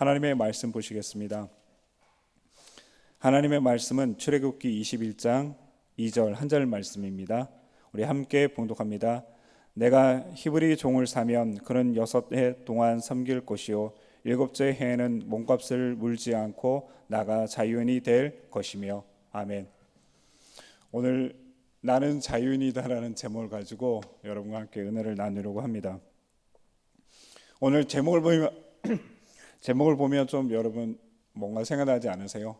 하나님의 말씀 보시겠습니다. 하나님의 말씀은 출애굽기 21장 2절 한 절 말씀입니다. 우리 함께 봉독합니다. 내가 히브리 종을 사면 그는 6해 동안 섬길 것이요 7째 해에는 몸값을 물지 않고 나가 자유인이 될 것이며. 아멘. 오늘 나는 자유인이다라는 제목을 가지고 여러분과 함께 은혜를 나누려고 합니다. 오늘 제목을 보면 좀 여러분 뭔가 생각나지 않으세요?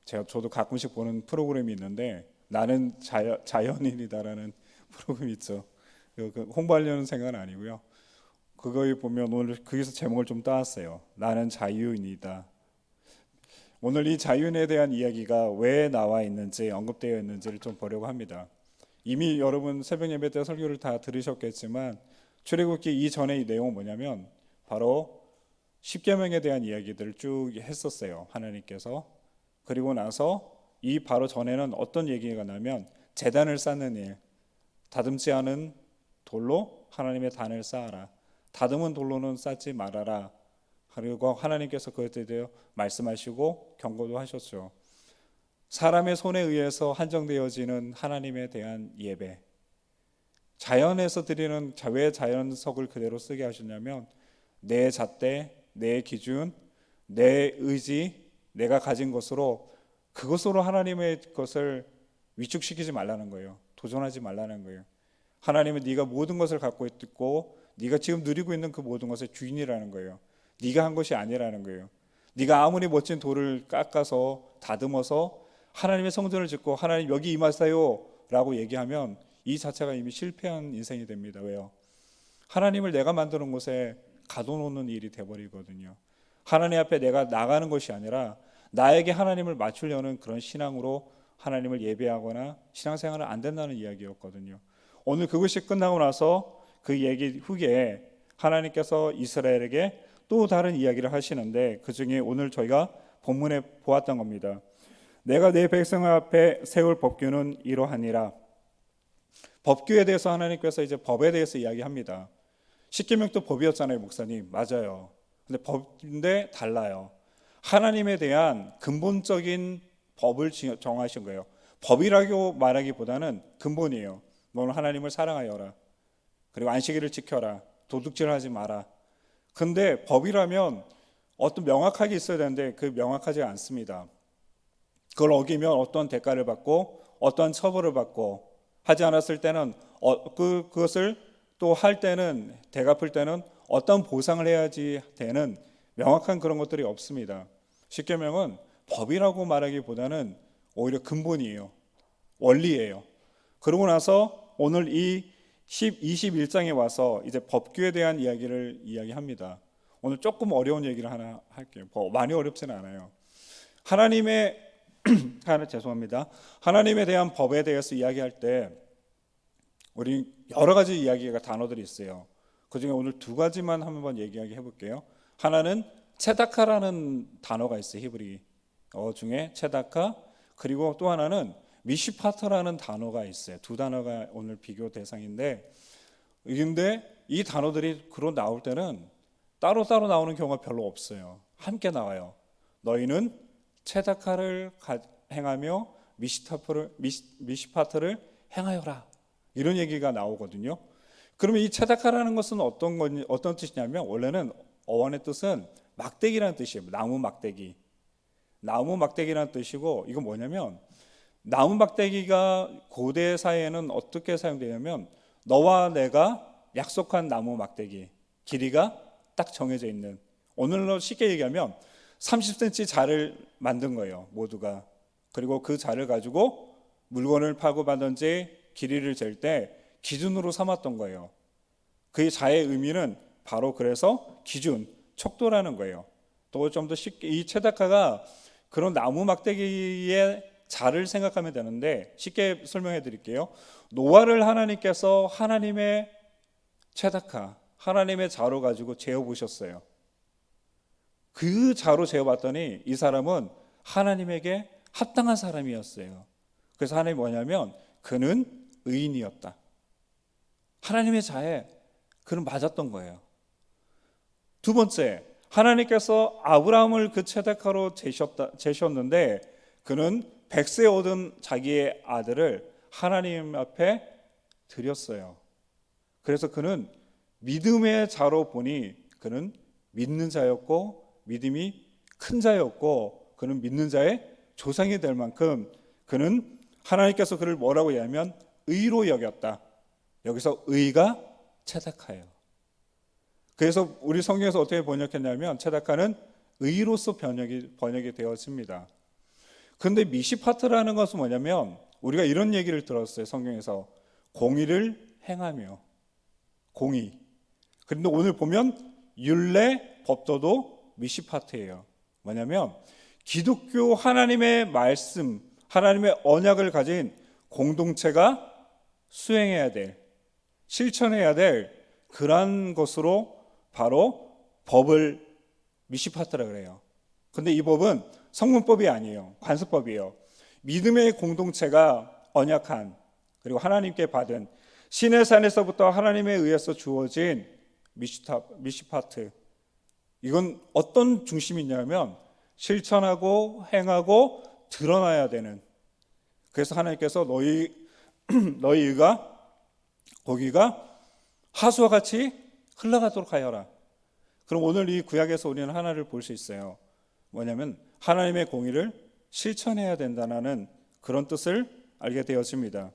저도 가끔씩 보는 프로그램이 있는데 나는 자연인이다라는 프로그램이 있죠. 홍보하려는 생각은 아니고요. 그거에 보면 오늘 거기서 제목을 좀 따왔어요. 나는 자유인이다. 오늘 이 자유인에 대한 이야기가 왜 나와 있는지, 언급되어 있는지를 좀 보려고 합니다. 이미 여러분 새벽 예배 때 설교를 다 들으셨겠지만 출애굽기 이전의 이 내용은 뭐냐면 바로 십계명에 대한 이야기들을 쭉 했었어요, 하나님께서. 그리고 나서 이 바로 전에는 어떤 얘기가 나면 제단을 쌓는 일, 다듬지 않은 돌로 하나님의 단을 쌓아라, 다듬은 돌로는 쌓지 말아라. 그리고 하나님께서 그것에 대해 말씀하시고 경고도 하셨죠. 사람의 손에 의해서 한정되어지는 하나님에 대한 예배, 자연에서 드리는, 왜 자연석을 그대로 쓰게 하셨냐면 내 잣대, 내 기준, 내 의지, 내가 가진 것으로, 그것으로 하나님의 것을 위축시키지 말라는 거예요. 도전하지 말라는 거예요. 하나님은 네가 모든 것을 갖고 있고 네가 지금 누리고 있는 그 모든 것의 주인이라는 거예요. 네가 한 것이 아니라는 거예요. 네가 아무리 멋진 돌을 깎아서 다듬어서 하나님의 성전을 짓고 하나님 여기 임하세요 라고 얘기하면 이 자체가 이미 실패한 인생이 됩니다. 왜요? 하나님을 내가 만드는 곳에 가둬놓는 일이 돼버리거든요. 하나님 앞에 내가 나가는 것이 아니라 나에게 하나님을 맞추려는 그런 신앙으로 하나님을 예배하거나 신앙생활은 안 된다는 이야기였거든요. 오늘 그것이 끝나고 나서 그 얘기 후에 하나님께서 이스라엘에게 또 다른 이야기를 하시는데 그 중에 오늘 저희가 본문에 보았던 겁니다. 내가 내 백성 앞에 세울 법규는 이러하니라. 법규에 대해서 하나님께서 이제 법에 대해서 이야기합니다. 십계명도 법이었잖아요, 목사님. 맞아요. 근데 법인데 달라요. 하나님에 대한 근본적인 법을 정하신 거예요. 법이라고 말하기보다는 근본이에요. 너는 하나님을 사랑하여라. 그리고 안식일을 지켜라. 도둑질하지 마라. 근데 법이라면 어떤 명확하게 있어야 되는데 그 명확하지 않습니다. 그걸 어기면 어떤 대가를 받고 어떤 처벌을 받고, 하지 않았을 때는 그것을 또 할 때는, 되갚을 때는 어떤 보상을 해야지 되는 명확한 그런 것들이 없습니다. 십계명은 법이라고 말하기보다는 오히려 근본이에요. 원리예요. 그러고 나서 오늘 이 21장에 와서 이제 법규에 대한 이야기를 이야기합니다. 오늘 조금 어려운 얘기를 하나 할게요. 많이 어렵지는 않아요. 죄송합니다. 하나님에 대한 법에 대해서 이야기할 때 우리 여러 가지 이야기가 단어들이 있어요. 그 중에 오늘 두 가지만 한번 얘기해 볼게요. 하나는 체다카라는 단어가 있어요. 히브리어 중에 체다카, 그리고 또 하나는 미시파트라는 단어가 있어요. 두 단어가 오늘 비교 대상인데, 근데 이 단어들이 그로 나올 때는 따로따로 나오는 경우가 별로 없어요. 함께 나와요. 너희는 체다카를 행하며 미시파트를 행하여라, 이런 얘기가 나오거든요. 그러면 이 체다카라는 것은 어떤 뜻이냐면, 원래는 어원의 뜻은 막대기라는 뜻이에요. 나무 막대기. 나무 막대기라는 뜻이고, 이건 뭐냐면 나무 막대기가 고대 사회에는 어떻게 사용되냐면, 너와 내가 약속한 나무 막대기, 길이가 딱 정해져 있는, 오늘로 쉽게 얘기하면 30cm 자를 만든 거예요, 모두가. 그리고 그 자를 가지고 물건을 파고 받든지 길이를 잴 때 기준으로 삼았던 거예요. 그 자의 의미는 바로 그래서 기준, 척도라는 거예요. 또 좀 더 쉽게, 이 체다카가 그런 나무 막대기의 자를 생각하면 되는데, 쉽게 설명해 드릴게요. 노아를 하나님께서 하나님의 체다카, 하나님의 자로 가지고 재어보셨어요. 그 자로 재어봤더니 이 사람은 하나님에게 합당한 사람이었어요. 그래서 하나님이 뭐냐면 그는 의인이었다. 하나님의 자에 그는 맞았던 거예요. 두 번째, 하나님께서 아브라함을 그 채택하러 제셨는데 그는 100세 얻은 자기의 아들을 하나님 앞에 드렸어요. 그래서 그는 믿음의 자로 보니 그는 믿는 자였고 믿음이 큰 자였고 그는 믿는 자의 조상이 될 만큼 그는 하나님께서 그를 뭐라고 얘기하면 의로 여겼다. 여기서 의가 체다카예요. 그래서 우리 성경에서 어떻게 번역했냐면 체다카는 의로서 번역이 되었습니다. 그런데 미시파트라는 것은 뭐냐면 우리가 이런 얘기를 들었어요. 성경에서 공의를 행하며 공의. 그런데 오늘 보면 율례 법도도 미시파트예요. 뭐냐면 기독교 하나님의 말씀, 하나님의 언약을 가진 공동체가 수행해야 될, 실천해야 될 그러한 것으로 바로 법을 미시파트라 그래요. 근데 이 법은 성문법이 아니에요. 관습법이에요. 믿음의 공동체가 언약한 그리고 하나님께 받은 신의 산에서부터 하나님에 의해서 주어진 미시파트. 이건 어떤 중심이 있냐면 실천하고 행하고 드러나야 되는. 그래서 하나님께서 너희 의가 거기가 하수와 같이 흘러가도록 하여라. 그럼 오늘 이 구약에서 우리는 하나를 볼 수 있어요. 뭐냐면 하나님의 공의를 실천해야 된다는 그런 뜻을 알게 되었습니다.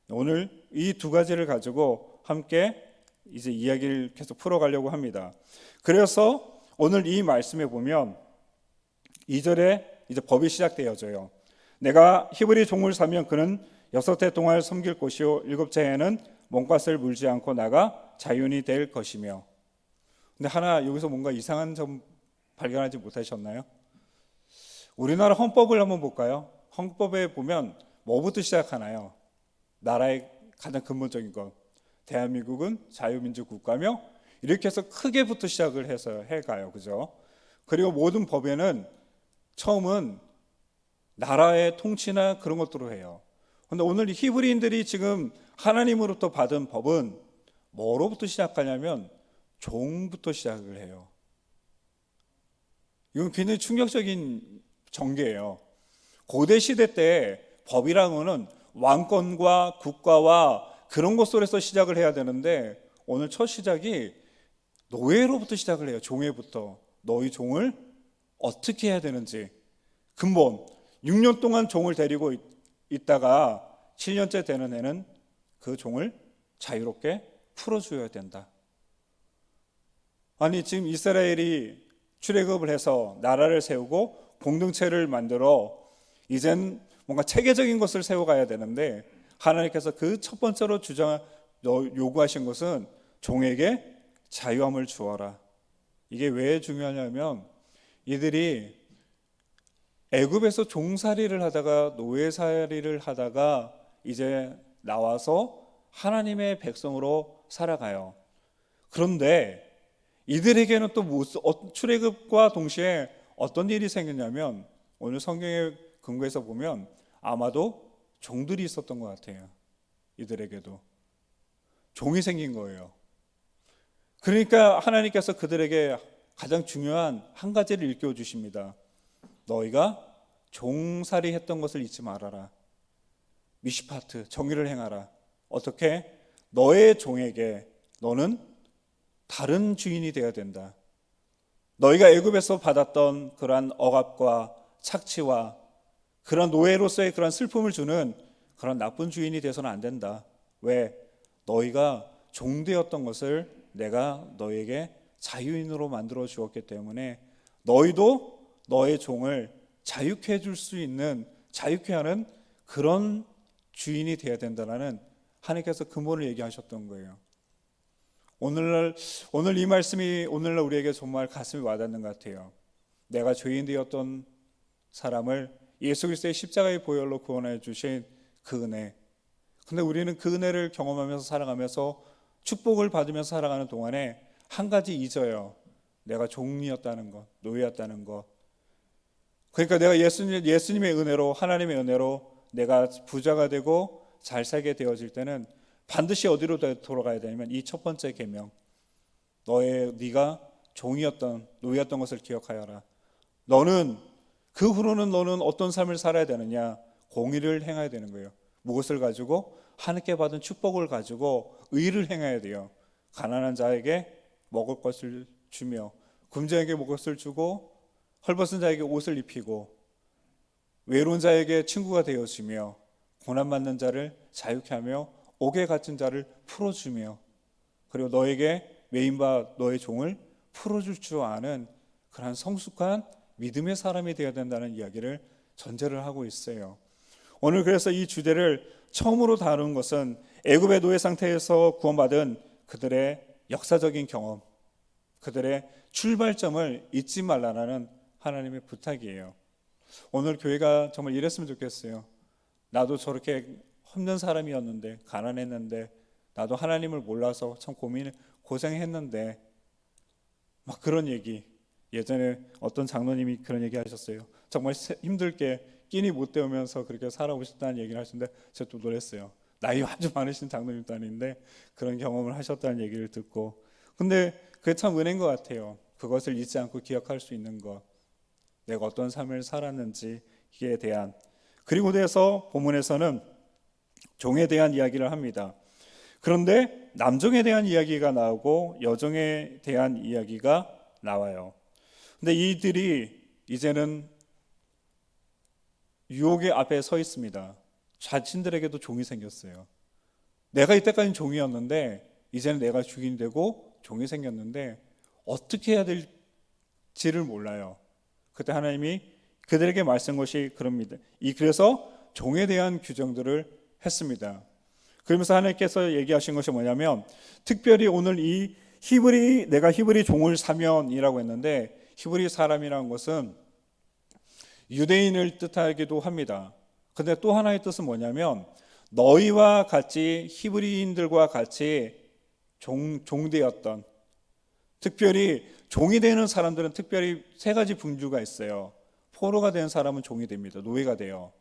오늘 이 두 가지를 가지고 함께 이제 이야기를 계속 풀어가려고 합니다. 그래서 오늘 이 말씀에 보면 2절에 이제 법이 시작되어져요. 내가 히브리 종을 사면 그는 6해 동안 섬길 것이요 7해에는 몸값을 물지 않고 나가 자유인이 될 것이며. 근데 하나 여기서 뭔가 이상한 점 발견하지 못하셨나요? 우리나라 헌법을 한번 볼까요? 헌법에 보면 뭐부터 시작하나요? 나라의 가장 근본적인 것. 대한민국은 자유민주 국가며 이렇게 해서 크게부터 시작을 해서 해가요. 그죠? 그리고 모든 법에는 처음은 나라의 통치나 그런 것들로 해요. 그런데 오늘 히브리인들이 지금 하나님으로부터 받은 법은 뭐로부터 시작하냐면 종부터 시작을 해요. 이건 굉장히 충격적인 전개예요. 고대 시대 때 법이라는 것은 왕권과 국가와 그런 것 속에서 시작을 해야 되는데 오늘 첫 시작이 노예로부터 시작을 해요. 종애부터. 너희 종을 어떻게 해야 되는지 근본 6년 동안 종을 데리고 있다가 7년째 되는 애는 그 종을 자유롭게 풀어줘야 된다. 아니 지금 이스라엘이 출애굽을 해서 나라를 세우고 공동체를 만들어 이젠 뭔가 체계적인 것을 세워가야 되는데 하나님께서 그 첫 번째로 요구하신 것은 종에게 자유함을 주어라. 이게 왜 중요하냐면 이들이 애굽에서 종살이를 하다가 노예살이를 하다가 이제 나와서 하나님의 백성으로 살아가요. 그런데 이들에게는 또 출애굽과 동시에 어떤 일이 생겼냐면 오늘 성경의 근거에서 보면 아마도 종들이 있었던 것 같아요. 이들에게도 종이 생긴 거예요. 그러니까 하나님께서 그들에게 가장 중요한 한 가지를 일깨워 주십니다. 너희가 종살이 했던 것을 잊지 말아라. 미시파트, 정의를 행하라. 어떻게? 너의 종에게 너는 다른 주인이 되어야 된다. 너희가 애굽에서 받았던 그러한 억압과 착취와 그런 노예로서의 그런 슬픔을 주는 그런 나쁜 주인이 되어서는 안 된다. 왜? 너희가 종되었던 것을 내가 너희에게 자유인으로 만들어 주었기 때문에 너희도 너의 종을 자유케 해줄 수 있는, 자유케 하는 그런 주인이 되어야 된다는 하나님께서 근본을 얘기하셨던 거예요. 오늘 이 말씀이 오늘날 우리에게 정말 가슴이 와닿는 것 같아요. 내가 죄인 되었던 사람을 예수 그리스도의 십자가의 보혈로 구원해 주신 그 은혜. 근데 우리는 그 은혜를 경험하면서 살아가면서 축복을 받으면서 살아가는 동안에 한 가지 잊어요. 내가 종이었다는 것, 노예였다는 것. 그러니까 내가 예수님의 은혜로, 하나님의 은혜로 내가 부자가 되고 잘 살게 되어질 때는 반드시 어디로 돌아가야 되냐면 이 첫 번째 계명. 네가 종이었던 노예였던 것을 기억하여라. 너는 그 후로는 너는 어떤 삶을 살아야 되느냐? 공의를 행해야 되는 거예요. 무엇을 가지고? 하나님께 받은 축복을 가지고 의를 행해야 돼요. 가난한 자에게 먹을 것을 주며 굶주에게 먹을 것을 주고 헐벗은 자에게 옷을 입히고 외로운 자에게 친구가 되어주며 고난받는 자를 자유케 하며 옥에 갇힌 자를 풀어주며 그리고 너에게 메인바 너의 종을 풀어줄 줄 아는 그러한 성숙한 믿음의 사람이 되어야 된다는 이야기를 전제를 하고 있어요. 오늘 그래서 이 주제를 처음으로 다룬 것은 애굽의 노예 상태에서 구원받은 그들의 역사적인 경험, 그들의 출발점을 잊지 말라는 하나님의 부탁이에요. 오늘 교회가 정말 이랬으면 좋겠어요. 나도 저렇게 없는 사람이었는데, 가난했는데, 나도 하나님을 몰라서 참 고생했는데, 막 그런 얘기. 예전에 어떤 장로님이 그런 얘기 하셨어요. 정말 힘들게 끼니 못 때우면서 그렇게 살아오고 싶다는 얘기를 하시는데 제가 또 놀랐어요. 나이 아주 많으신 장로님도 아닌데 그런 경험을 하셨다는 얘기를 듣고, 근데 그게 참 은혜인 것 같아요. 그것을 잊지 않고 기억할 수 있는 것, 내가 어떤 삶을 살았는지에 대한. 그리고 돼서 본문에서는 종에 대한 이야기를 합니다. 그런데 남종에 대한 이야기가 나오고 여종에 대한 이야기가 나와요. 근데 이들이 이제는 유혹의 앞에 서 있습니다. 자신들에게도 종이 생겼어요. 내가 이때까지는 종이었는데 이제는 내가 주인이 되고 종이 생겼는데 어떻게 해야 될지를 몰라요. 그때 하나님이 그들에게 말씀한 것이 그럽니다. 그래서 종에 대한 규정들을 했습니다. 그러면서 하나님께서 얘기하신 것이 뭐냐면, 특별히 오늘 내가 히브리 종을 사면이라고 했는데, 히브리 사람이라는 것은 유대인을 뜻하기도 합니다. 근데 또 하나의 뜻은 뭐냐면, 너희와 같이 히브리인들과 같이 종되었던, 특별히 종이 되는 사람들은 특별히 세 가지 분류가 있어요. 포로가 된 사람은 종이 됩니다. 노예가 돼요.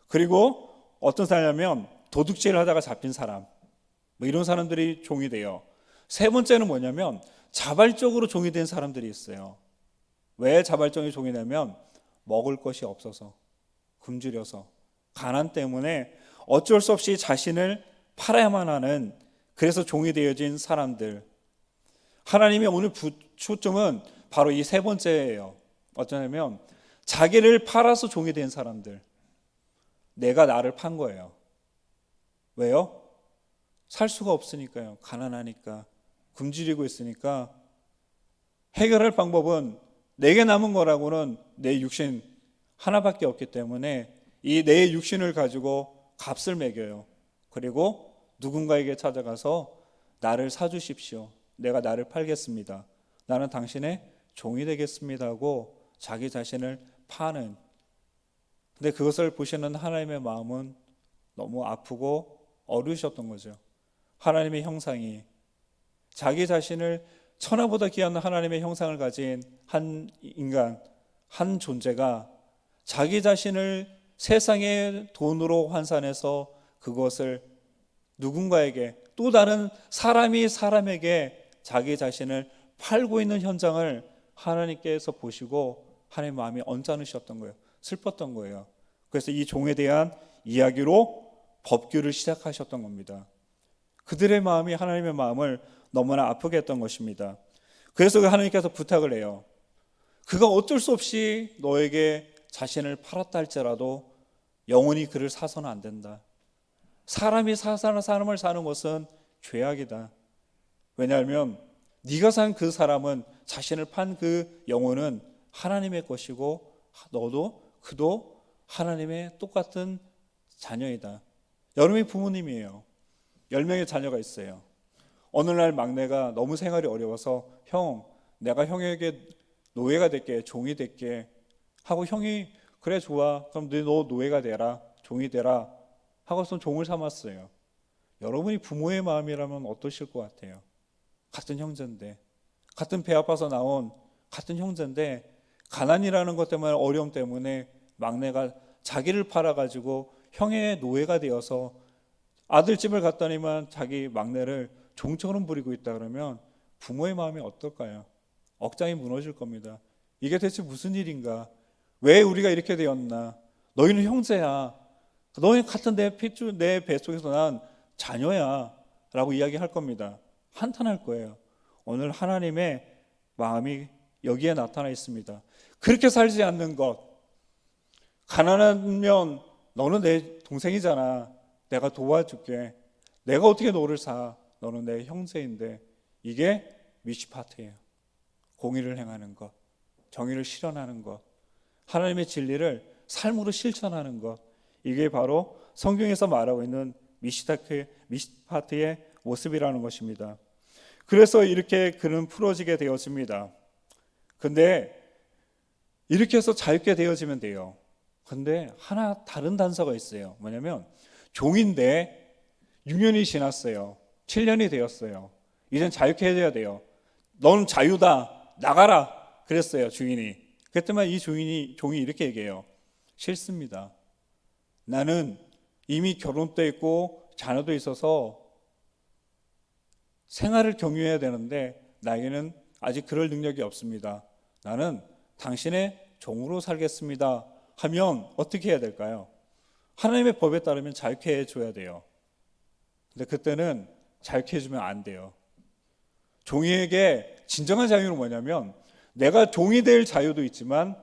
그리고 어떤 사람이냐면 도둑질을 하다가 잡힌 사람, 뭐 이런 사람들이 종이 돼요. 세 번째는 뭐냐면 자발적으로 종이 된 사람들이 있어요. 왜 자발적인 종이 되면 먹을 것이 없어서, 굶주려서, 가난 때문에 어쩔 수 없이 자신을 팔아야만 하는, 그래서 종이 되어진 사람들. 하나님의 오늘 초점은 바로 이 세 번째예요. 어쩌냐면 자기를 팔아서 종이 된 사람들. 내가 나를 판 거예요. 왜요? 살 수가 없으니까요. 가난하니까, 굶주리고 있으니까. 해결할 방법은 내게 남은 거라고는 내 육신 하나밖에 없기 때문에 이 내 육신을 가지고 값을 매겨요. 그리고 누군가에게 찾아가서 나를 사주십시오. 내가 나를 팔겠습니다. 나는 당신의 종이 되겠습니다 하고 자기 자신을 파는. 근데 그것을 보시는 하나님의 마음은 너무 아프고 어려우셨던 거죠. 하나님의 형상이, 자기 자신을 천하보다 귀한 하나님의 형상을 가진 한 인간, 한 존재가 자기 자신을 세상의 돈으로 환산해서 그것을 누군가에게, 또 다른 사람에게 자기 자신을 팔고 있는 현장을 하나님께서 보시고 하나님의 마음이 언짢으셨던 거예요. 슬펐던 거예요. 그래서 이 종에 대한 이야기로 법규를 시작하셨던 겁니다. 그들의 마음이 하나님의 마음을 너무나 아프게 했던 것입니다. 그래서 하나님께서 부탁을 해요. 그가 어쩔 수 없이 너에게 자신을 팔았다 할지라도 영원히 그를 사서는 안 된다. 사람이 사람을 사는 것은 죄악이다. 왜냐하면 네가 산 그 사람은, 자신을 판 그 영혼은 하나님의 것이고 그도 하나님의 똑같은 자녀이다. 여러분이 부모님이에요. 10명의 자녀가 있어요. 어느 날 막내가 너무 생활이 어려워서 내가 형에게 노예가 될게, 종이 될게 하고, 형이 그래 좋아, 그럼 너 노예가 되라, 종이 되라 하고서 종을 삼았어요. 여러분이 부모의 마음이라면 어떠실 것 같아요? 같은 형제인데, 같은 배 아파서 나온 같은 형제인데 가난이라는 것 때문에, 어려움 때문에 막내가 자기를 팔아가지고 형의 노예가 되어서 아들집을 갔더니만 자기 막내를 종처럼 부리고 있다 그러면 부모의 마음이 어떨까요? 억장이 무너질 겁니다. 이게 대체 무슨 일인가? 왜 우리가 이렇게 되었나? 너희는 형제야. 너희 같은 내 핏줄, 내 뱃속에서 난 자녀야 라고 이야기할 겁니다. 한탄할 거예요. 오늘 하나님의 마음이 여기에 나타나 있습니다. 그렇게 살지 않는 것, 가난하면 너는 내 동생이잖아. 내가 도와줄게. 내가 어떻게 너를 사? 너는 내 형제인데. 이게 미시파트예요. 공의를 행하는 것, 정의를 실현하는 것, 하나님의 진리를 삶으로 실천하는 것, 이게 바로 성경에서 말하고 있는 미시파트의 모습이라는 것입니다. 그래서 이렇게 그는 풀어지게 되어집니다. 근데 이렇게 해서 자유케 되어지면 돼요. 근데 하나 다른 단서가 있어요. 뭐냐면 종인데 6년이 지났어요. 7년이 되었어요. 이젠 자유케 해줘야 돼요. 넌 자유다. 나가라. 그랬어요, 주인이. 그랬더니 이 종이 이렇게 얘기해요. 싫습니다. 나는 이미 결혼도 했고 자녀도 있어서 생활을 경유해야 되는데 나에게는 아직 그럴 능력이 없습니다. 나는 당신의 종으로 살겠습니다. 하면 어떻게 해야 될까요? 하나님의 법에 따르면 자유케 해줘야 돼요. 근데 그때는 자유케 해주면 안 돼요. 종에게 진정한 자유는 뭐냐면 내가 종이 될 자유도 있지만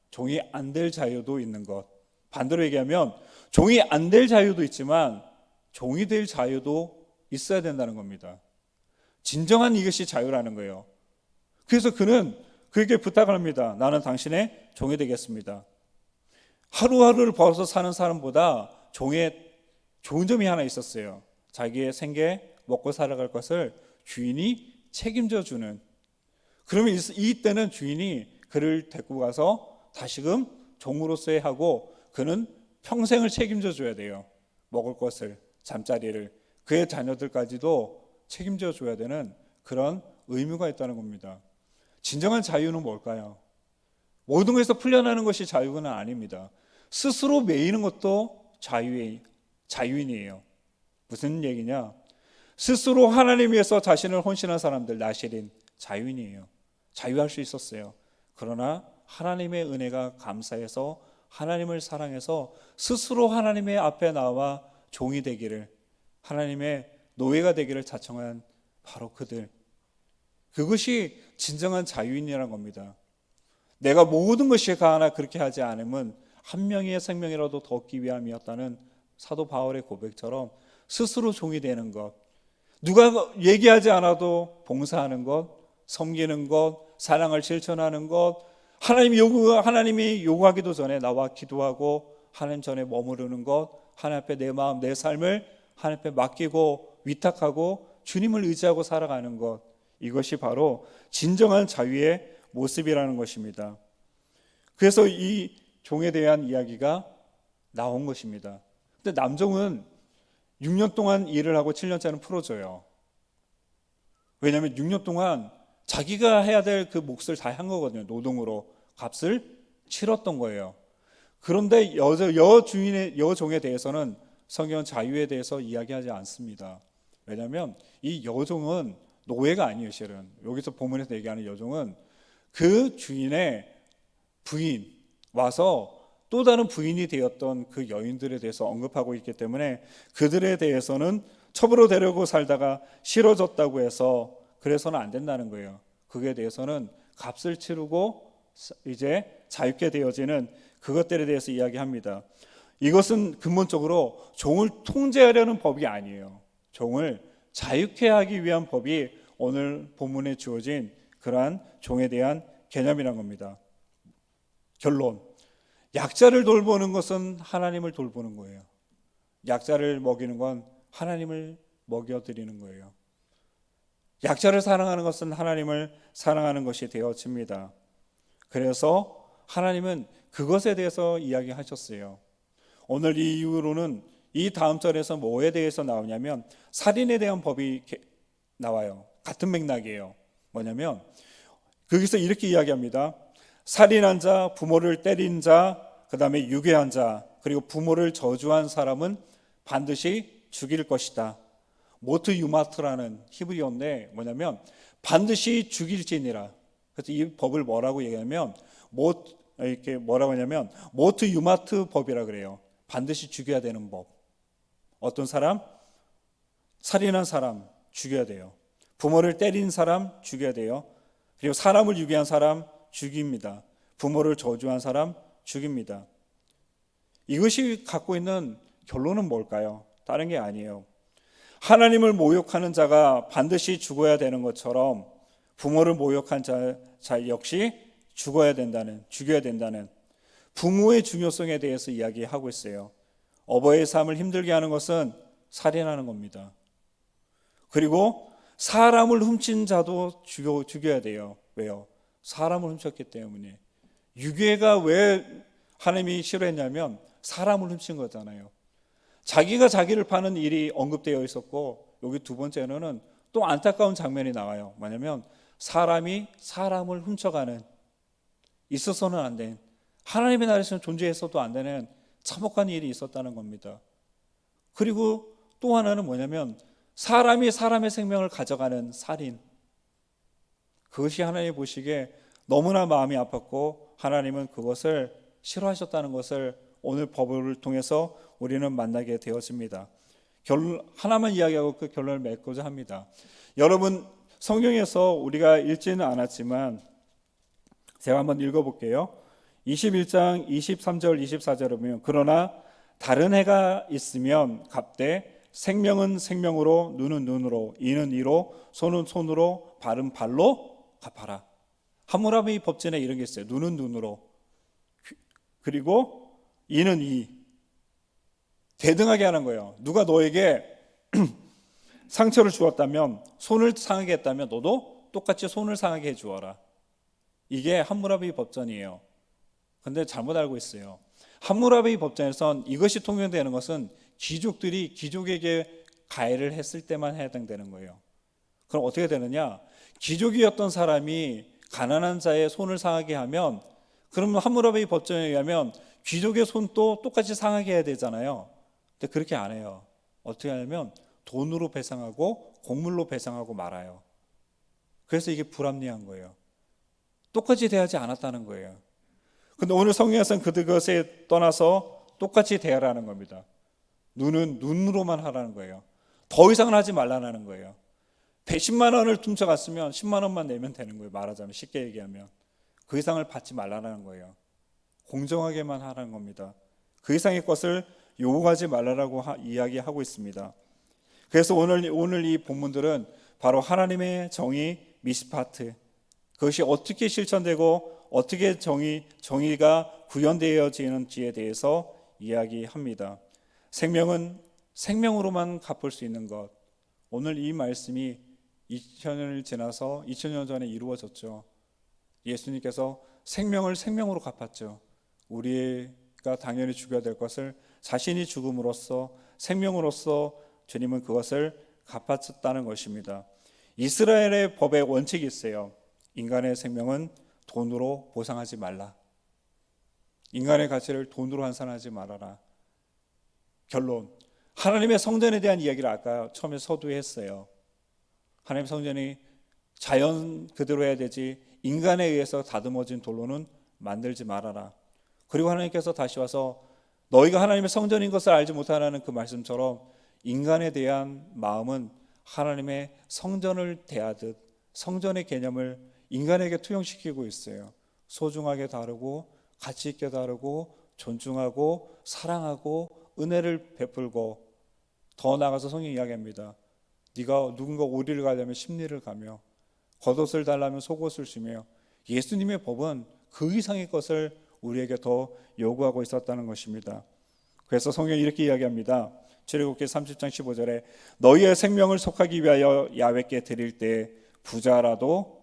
종이 안 될 자유도 있는 것. 반대로 얘기하면 종이 안 될 자유도 있지만 종이 될 자유도 있어야 된다는 겁니다. 진정한 이것이 자유라는 거예요. 그래서 그는 그에게 부탁을 합니다. 나는 당신의 종이 되겠습니다. 하루하루를 벌어서 사는 사람보다 종의 좋은 점이 하나 있었어요. 자기의 생계 먹고 살아갈 것을 주인이 책임져 주는. 그러면 이때는 주인이 그를 데리고 가서 다시금 종으로서의 하고 그는 평생을 책임져 줘야 돼요. 먹을 것을, 잠자리를, 그의 자녀들까지도 책임져 줘야 되는 그런 의무가 있다는 겁니다. 진정한 자유는 뭘까요? 모든 것에서 풀려나는 것이 자유는 아닙니다. 스스로 매이는 것도 자유인이에요. 무슨 얘기냐? 스스로 하나님 위해서 자신을 헌신한 사람들, 나실인 자유인이에요. 자유할 수 있었어요. 그러나 하나님의 은혜가 감사해서 하나님을 사랑해서 스스로 하나님의 앞에 나와 종이 되기를, 하나님의 노예가 되기를 자청한 바로 그들. 그것이 진정한 자유인이라는 겁니다. 내가 모든 것이 가하나 그렇게 하지 않으면 한 명의 생명이라도 더 얻기 위함이었다는 사도 바울의 고백처럼 스스로 종이 되는 것, 누가 얘기하지 않아도 봉사하는 것, 섬기는 것, 사랑을 실천하는 것, 하나님이 요구하기도 전에 나와 기도하고 하나님 전에 머무르는 것, 하나님 앞에 내 마음, 내 삶을 하나님 앞에 맡기고 위탁하고 주님을 의지하고 살아가는 것, 이것이 바로 진정한 자유의 모습이라는 것입니다. 그래서 이 종에 대한 이야기가 나온 것입니다. 근데 남종은 6년 동안 일을 하고 7년째는 풀어줘요. 왜냐하면 6년 동안 자기가 해야 될 그 몫을 다 한 거거든요. 노동으로 값을 치렀던 거예요. 그런데 여종에 대해서는 성경은 자유에 대해서 이야기하지 않습니다. 왜냐하면 이 여종은 노예가 아니에요. 실은 여기서 본문에서 얘기하는 여종은 그 주인의 부인 와서 또 다른 부인이 되었던 그 여인들에 대해서 언급하고 있기 때문에 그들에 대해서는 첩으로 데리고 살다가 싫어졌다고 해서 그래서는 안 된다는 거예요. 그에 대해서는 값을 치르고 이제 자유케 되어지는 그것들에 대해서 이야기합니다. 이것은 근본적으로 종을 통제하려는 법이 아니에요. 종을 자유케 하기 위한 법이 오늘 본문에 주어진 그러한 종에 대한 개념이란 겁니다. 결론, 약자를 돌보는 것은 하나님을 돌보는 거예요. 약자를 먹이는 건 하나님을 먹여드리는 거예요. 약자를 사랑하는 것은 하나님을 사랑하는 것이 되어집니다. 그래서 하나님은 그것에 대해서 이야기하셨어요. 오늘 이 이후로는 이 다음 절에서 뭐에 대해서 나오냐면 살인에 대한 법이 나와요. 같은 맥락이에요. 뭐냐면 거기서 이렇게 이야기합니다. 살인한 자, 부모를 때린 자, 그 다음에 유괴한 자, 그리고 부모를 저주한 사람은 반드시 죽일 것이다. 모트 유마트라는 히브리어인데 뭐냐면 반드시 죽일지니라. 그래서 이 법을 뭐라고 얘기하면 이렇게 뭐라고 하냐면 모트 유마트 법이라 그래요. 반드시 죽여야 되는 법. 어떤 사람? 살인한 사람 죽여야 돼요. 부모를 때린 사람 죽여야 돼요. 그리고 사람을 유기한 사람 죽입니다. 부모를 저주한 사람 죽입니다. 이것이 갖고 있는 결론은 뭘까요? 다른 게 아니에요. 하나님을 모욕하는 자가 반드시 죽어야 되는 것처럼 부모를 모욕한 자 역시 죽어야 된다는, 죽여야 된다는 부모의 중요성에 대해서 이야기하고 있어요. 어버이의 삶을 힘들게 하는 것은 살인하는 겁니다. 그리고 사람을 훔친 자도 죽여야 돼요. 왜요? 사람을 훔쳤기 때문에. 유괴가 왜 하나님이 싫어했냐면 사람을 훔친 거잖아요. 자기가 자기를 파는 일이 언급되어 있었고, 여기 두 번째로는 또 안타까운 장면이 나와요. 뭐냐면 사람이 사람을 훔쳐가는, 있어서는 안 되는, 하나님의 나라에서는 존재해서도 안 되는 참혹한 일이 있었다는 겁니다. 그리고 또 하나는 뭐냐면 사람이 사람의 생명을 가져가는 살인. 그것이 하나님 보시기에 너무나 마음이 아팠고 하나님은 그것을 싫어하셨다는 것을 오늘 법을 통해서 우리는 만나게 되었습니다. 하나만 이야기하고 그 결론을 맺고자 합니다. 여러분, 성경에서 우리가 읽지는 않았지만 제가 한번 읽어볼게요. 21장 23절 24절을 보면 그러나 다른 해가 있으면 값되 생명은 생명으로, 눈은 눈으로, 이는 이로, 손은 손으로, 발은 발로 갚아라. 함무라비 법전에 이런 게 있어요. 눈은 눈으로, 그리고 이는 이. 대등하게 하는 거예요. 누가 너에게 상처를 주었다면, 손을 상하게 했다면 너도 똑같이 손을 상하게 해주어라. 이게 함무라비 법전이에요. 근데 잘못 알고 있어요. 함무라비 법전에선 이것이 통용되는 것은 귀족들이 귀족에게 가해를 했을 때만 해당되는 거예요. 그럼 어떻게 되느냐? 귀족이었던 사람이 가난한 자의 손을 상하게 하면, 그러면 함무라비 법전에 의하면 귀족의 손도 똑같이 상하게 해야 되잖아요. 근데 그렇게 안 해요. 어떻게 하냐면 돈으로 배상하고 곡물로 배상하고 말아요. 그래서 이게 불합리한 거예요. 똑같이 대하지 않았다는 거예요. 근데 오늘 성경에서는 그것에 떠나서 똑같이 대하라는 겁니다. 눈은 눈으로만 하라는 거예요. 더 이상은 하지 말라는 거예요. 110만 원을 훔쳐갔으면 10만 원만 내면 되는 거예요. 말하자면, 쉽게 얘기하면. 그 이상을 받지 말라는 거예요. 공정하게만 하라는 겁니다. 그 이상의 것을 요구하지 말라고 이야기하고 있습니다. 그래서 오늘 이 본문들은 바로 하나님의 정의 미시파트, 그것이 어떻게 실천되고 어떻게 정의가 구현되어지는지에 대해서 이야기합니다. 생명은 생명으로만 갚을 수 있는 것. 오늘 이 말씀이 2000년을 지나서 2000년 전에 이루어졌죠. 예수님께서 생명을 생명으로 갚았죠. 우리가 당연히 죽어야 될 것을 자신이 죽음으로써, 생명으로써 주님은 그것을 갚았다는 것입니다. 이스라엘의 법의 원칙이 있어요. 인간의 생명은 돈으로 보상하지 말라. 인간의 가치를 돈으로 환산하지 말아라. 결론, 하나님의 성전에 대한 이야기를 아까 처음에 서두에 했어요. 하나님의 성전이 자연 그대로 해야 되지 인간에 의해서 다듬어진 돌로는 만들지 말아라. 그리고 하나님께서 다시 와서 너희가 하나님의 성전인 것을 알지 못하라는 그 말씀처럼 인간에 대한 마음은 하나님의 성전을 대하듯 성전의 개념을 인간에게 투영시키고 있어요. 소중하게 다루고 가치 있게 다루고 존중하고 사랑하고 은혜를 베풀고, 더 나아가서 성경이 이야기합니다. 네가 누군가 오리를 가려면 십리를 가며 겉옷을 달라면 속옷을 주며, 예수님의 법은 그 이상의 것을 우리에게 더 요구하고 있었다는 것입니다. 그래서 성경이 이렇게 이야기합니다. 출애굽기 30장 15절에 너희의 생명을 속하기 위하여 야훼께 드릴 때 부자라도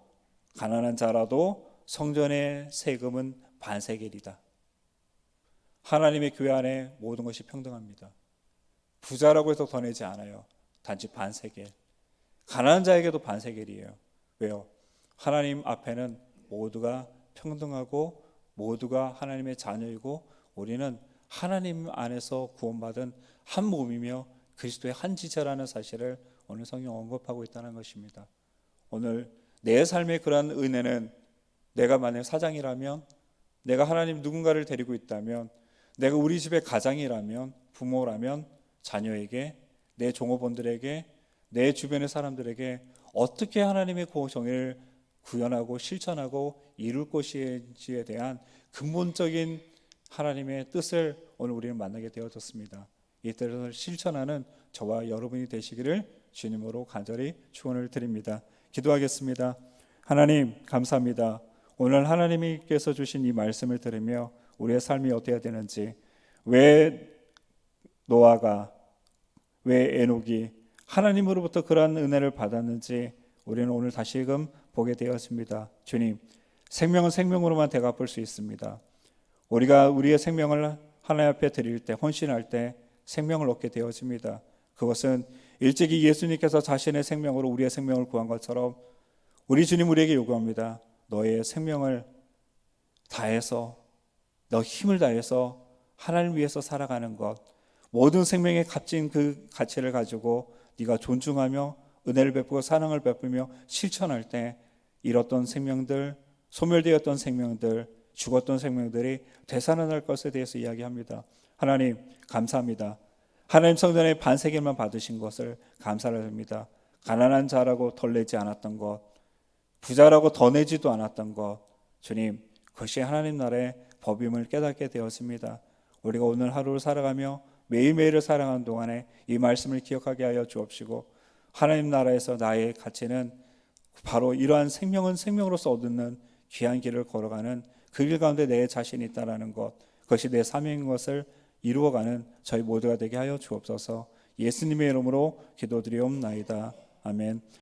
가난한 자라도 성전의 세금은 반세겔이다. 하나님의 교회 안에 모든 것이 평등합니다. 부자라고 해서 더 내지 않아요. 단지 반세겔. 가난한 자에게도 반세겔이에요. 왜요? 하나님 앞에는 모두가 평등하고 모두가 하나님의 자녀이고 우리는 하나님 안에서 구원받은 한 몸이며 그리스도의 한 지체라는 사실을 오늘 성경 언급하고 있다는 것입니다. 오늘 내 삶의 그러한 은혜는 내가 만약 사장이라면, 내가 하나님 누군가를 데리고 있다면, 내가 우리 집의 가장이라면, 부모라면 자녀에게, 내 종업원들에게, 내 주변의 사람들에게 어떻게 하나님의 그 정의를 구현하고 실천하고 이룰 것인지에 대한 근본적인 하나님의 뜻을 오늘 우리는 만나게 되어졌습니다. 이 뜻을 실천하는 저와 여러분이 되시기를 주님으로 간절히 축원을 드립니다. 기도하겠습니다. 하나님 감사합니다. 오늘 하나님께서 주신 이 말씀을 들으며 우리의 삶이 어때야 되는지, 왜 노아가, 왜 에녹이 하나님으로부터 그러한 은혜를 받았는지 우리는 오늘 다시금 보게 되었습니다. 주님, 생명은 생명으로만 대갚을 수 있습니다. 우리가 우리의 생명을 하나님 앞에 드릴 때, 헌신할 때 생명을 얻게 되어집니다. 그것은 일찍이 예수님께서 자신의 생명으로 우리의 생명을 구한 것처럼 우리 주님 우리에게 요구합니다. 너의 생명을 다해서, 너 힘을 다해서 하나님을 위해서 살아가는 것, 모든 생명의 값진 그 가치를 가지고 네가 존중하며 은혜를 베푸고 사랑을 베푸며 실천할 때 잃었던 생명들, 소멸되었던 생명들, 죽었던 생명들이 되살아날 것에 대해서 이야기합니다. 하나님 감사합니다. 하나님 성전의 반세겔만 받으신 것을 감사를 합니다. 가난한 자라고 덜 내지 않았던 것, 부자라고 더 내지도 않았던 것, 주님 그것이 하나님 나라의 법임을 깨닫게 되었습니다. 우리가 오늘 하루를 살아가며 매일매일을 살아가는 동안에 이 말씀을 기억하게 하여 주옵시고, 하나님 나라에서 나의 가치는 바로 이러한 생명은 생명으로서 얻는 귀한 길을 걸어가는 그 길 가운데 내 자신이 있다는 것, 그것이 내 사명인 것을 이루어가는 저희 모두가 되게 하여 주옵소서. 예수님의 이름으로 기도드리옵나이다. 아멘.